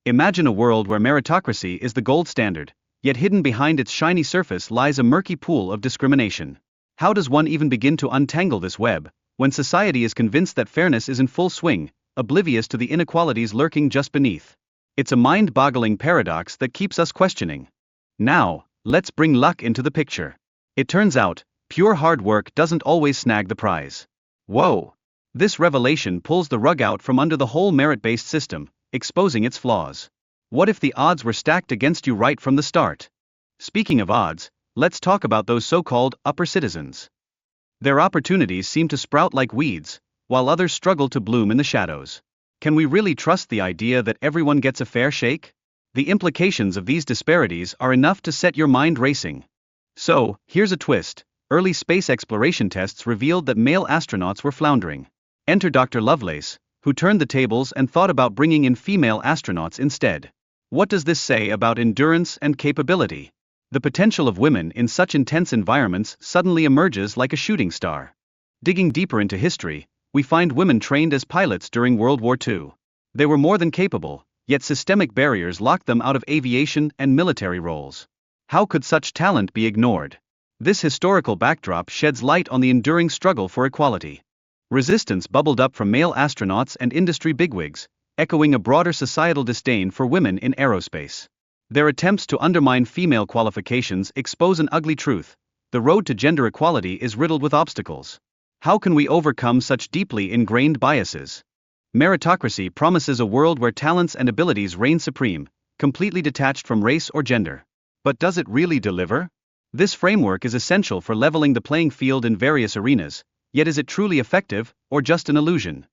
Imagine a world where meritocracy is the gold standard, yet hidden behind its shiny surface lies a murky pool of discrimination. How does one even begin to untangle this web, when society is convinced that fairness is in full swing, oblivious to the inequalities lurking just beneath? It's a mind-boggling paradox that keeps us questioning. Now, let's bring luck into the picture. It turns out, pure hard work doesn't always snag the prize. Whoa! This revelation pulls the rug out from under the whole merit-based system, exposing its flaws. What if the odds were stacked against you right from the start? Speaking of odds, let's talk about those so-called upper citizens. Their opportunities seem to sprout like weeds, while others struggle to bloom in the shadows. Can we really trust the idea that everyone gets a fair shake? The implications of these disparities are enough to set your mind racing. So, here's a twist. Early space exploration tests revealed that male astronauts were floundering. Enter Dr. Lovelace, who turned the tables and thought about bringing in female astronauts instead. What does this say about endurance and capability? The potential of women in such intense environments suddenly emerges like a shooting star. Digging deeper into history, we find women trained as pilots during World War II. They were more than capable, yet systemic barriers locked them out of aviation and military roles. How could such talent be ignored? This historical backdrop sheds light on the enduring struggle for equality. Resistance bubbled up from male astronauts and industry bigwigs, echoing a broader societal disdain for women in aerospace. Their attempts to undermine female qualifications expose an ugly truth: the road to gender equality is riddled with obstacles. How can we overcome such deeply ingrained biases? Meritocracy promises a world where talents and abilities reign supreme, completely detached from race or gender. But does it really deliver? This framework is essential for leveling the playing field in various arenas, yet is it truly effective, or just an illusion?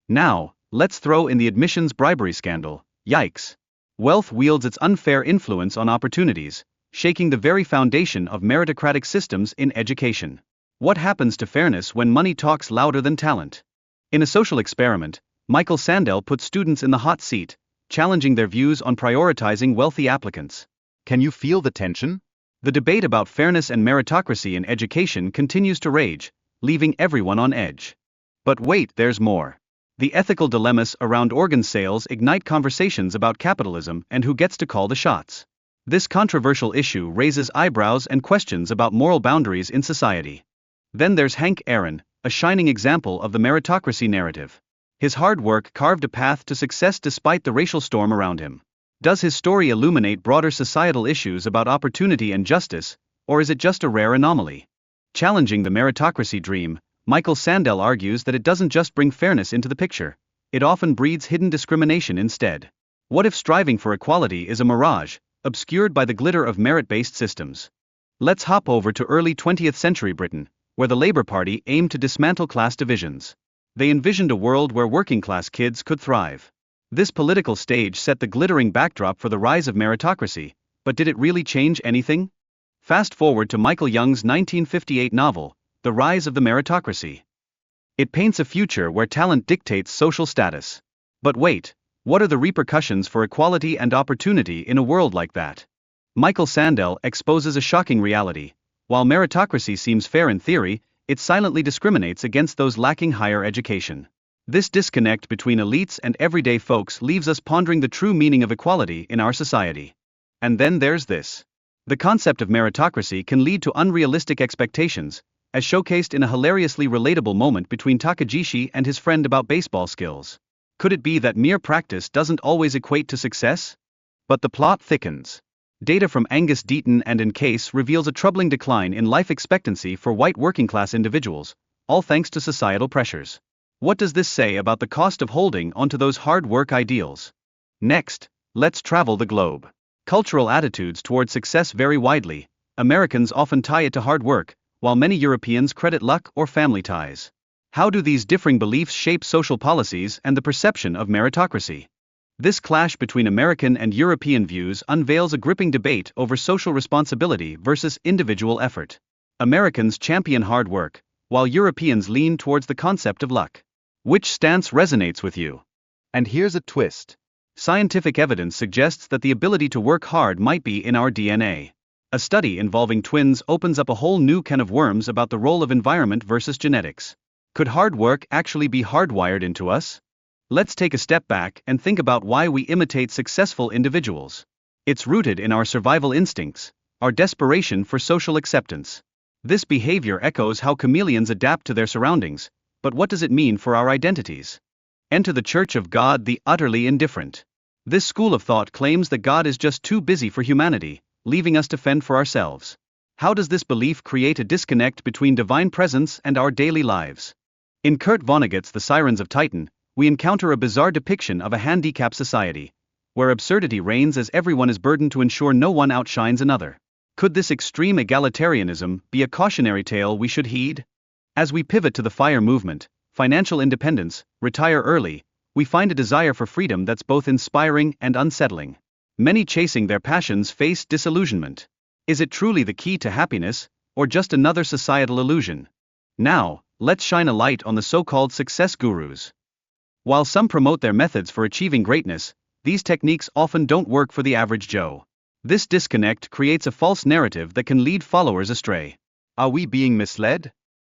Now, let's throw in the admissions bribery scandal. Yikes! Wealth wields its unfair influence on opportunities, shaking the very foundation of meritocratic systems in education. What happens to fairness when money talks louder than talent? In a social experiment, Michael Sandel put students in the hot seat, challenging their views on prioritizing wealthy applicants. Can you feel the tension? The debate about fairness and meritocracy in education continues to rage, leaving everyone on edge. But wait, there's more. The ethical dilemmas around organ sales ignite conversations about capitalism and who gets to call the shots. This controversial issue raises eyebrows and questions about moral boundaries in society. Then there's Hank Aaron, a shining example of the meritocracy narrative. His hard work carved a path to success despite the racial storm around him. Does his story illuminate broader societal issues about opportunity and justice, or is it just a rare anomaly? Challenging the meritocracy dream, Michael Sandel argues that it doesn't just bring fairness into the picture, it often breeds hidden discrimination instead. What if striving for equality is a mirage, obscured by the glitter of merit-based systems? Let's hop over to early 20th century Britain, where the Labour Party aimed to dismantle class divisions. They envisioned a world where working-class kids could thrive. This political stage set the glittering backdrop for the rise of meritocracy, but did it really change anything? Fast forward to Michael Young's 1958 novel, The Rise of the Meritocracy. It paints a future where talent dictates social status. But wait, what are the repercussions for equality and opportunity in a world like that? Michael Sandel exposes a shocking reality. While meritocracy seems fair in theory, it silently discriminates against those lacking higher education. This disconnect between elites and everyday folks leaves us pondering the true meaning of equality in our society. And then there's this. The concept of meritocracy can lead to unrealistic expectations, as showcased in a hilariously relatable moment between Takagishi and his friend about baseball skills. Could it be that mere practice doesn't always equate to success? But the plot thickens. Data from Angus Deaton and Encase reveals a troubling decline in life expectancy for white working-class individuals, all thanks to societal pressures. What does this say about the cost of holding onto those hard work ideals? Next, let's travel the globe. Cultural attitudes toward success vary widely. Americans often tie it to hard work, while many Europeans credit luck or family ties. How do these differing beliefs shape social policies and the perception of meritocracy? This clash between American and European views unveils a gripping debate over social responsibility versus individual effort. Americans champion hard work, while Europeans lean towards the concept of luck. Which stance resonates with you? And here's a twist. Scientific evidence suggests that the ability to work hard might be in our DNA. A study involving twins opens up a whole new can of worms about the role of environment versus genetics. Could hard work actually be hardwired into us? Let's take a step back and think about why we imitate successful individuals. It's rooted in our survival instincts, our desperation for social acceptance. This behavior echoes how chameleons adapt to their surroundings, but what does it mean for our identities? Enter the Church of God, the utterly indifferent. This school of thought claims that God is just too busy for humanity, leaving us to fend for ourselves. How does this belief create a disconnect between divine presence and our daily lives? In Kurt Vonnegut's The Sirens of Titan, we encounter a bizarre depiction of a handicapped society, where absurdity reigns as everyone is burdened to ensure no one outshines another. Could this extreme egalitarianism be a cautionary tale we should heed? As we pivot to the FIRE movement, financial independence, retire early, we find a desire for freedom that's both inspiring and unsettling. Many chasing their passions face disillusionment. Is it truly the key to happiness, or just another societal illusion? Now, let's shine a light on the so-called success gurus. While some promote their methods for achieving greatness, these techniques often don't work for the average Joe. This disconnect creates a false narrative that can lead followers astray. Are we being misled?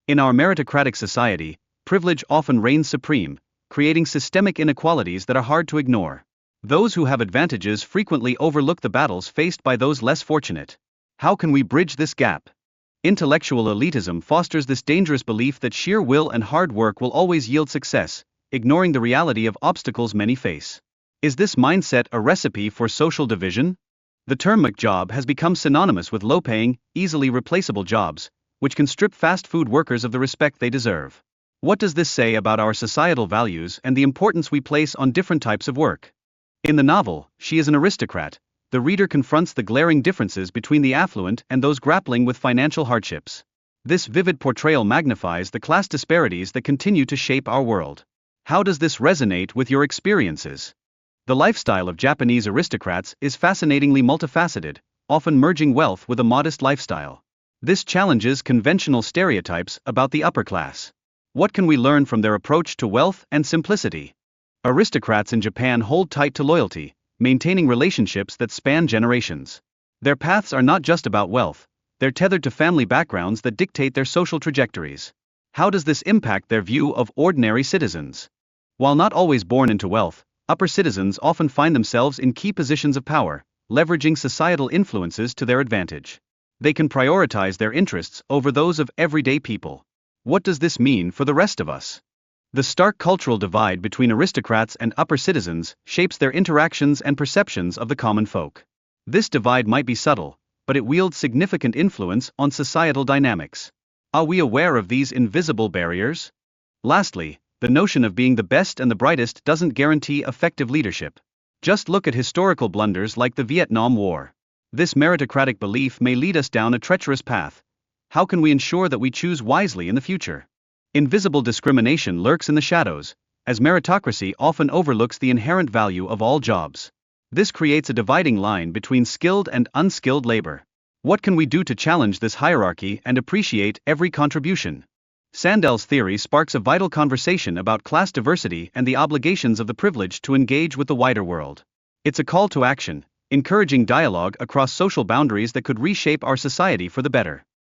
In our meritocratic society, privilege often reigns supreme, creating systemic inequalities that are hard to ignore. Those who have advantages frequently overlook the battles faced by those less fortunate. How can we bridge this gap? Intellectual elitism fosters this dangerous belief that sheer will and hard work will always yield success, ignoring the reality of obstacles many face. Is this mindset a recipe for social division? The term McJob has become synonymous with low-paying, easily replaceable jobs, which can strip fast food workers of the respect they deserve. What does this say about our societal values and the importance we place on different types of work? In the novel, She is an Aristocrat, the reader confronts the glaring differences between the affluent and those grappling with financial hardships. This vivid portrayal magnifies the class disparities that continue to shape our world. How does this resonate with your experiences? The lifestyle of Japanese aristocrats is fascinatingly multifaceted, often merging wealth with a modest lifestyle. This challenges conventional stereotypes about the upper class. What can we learn from their approach to wealth and simplicity? Aristocrats in Japan hold tight to loyalty, maintaining relationships that span generations. Their paths are not just about wealth, they're tethered to family backgrounds that dictate their social trajectories. How does this impact their view of ordinary citizens? While not always born into wealth, upper citizens often find themselves in key positions of power, leveraging societal influences to their advantage. They can prioritize their interests over those of everyday people. What does this mean for the rest of us? The stark cultural divide between aristocrats and upper citizens shapes their interactions and perceptions of the common folk. This divide might be subtle, but it wields significant influence on societal dynamics. Are we aware of these invisible barriers? Lastly, the notion of being the best and the brightest doesn't guarantee effective leadership. Just look at historical blunders like the Vietnam War. This meritocratic belief may lead us down a treacherous path. How can we ensure that we choose wisely in the future? Invisible discrimination lurks in the shadows, as meritocracy often overlooks the inherent value of all jobs. This creates a dividing line between skilled and unskilled labor. What can we do to challenge this hierarchy and appreciate every contribution? Sandel's theory sparks a vital conversation about class diversity and the obligations of the privileged to engage with the wider world. It's a call to action, encouraging dialogue across social boundaries that could reshape our society for the better.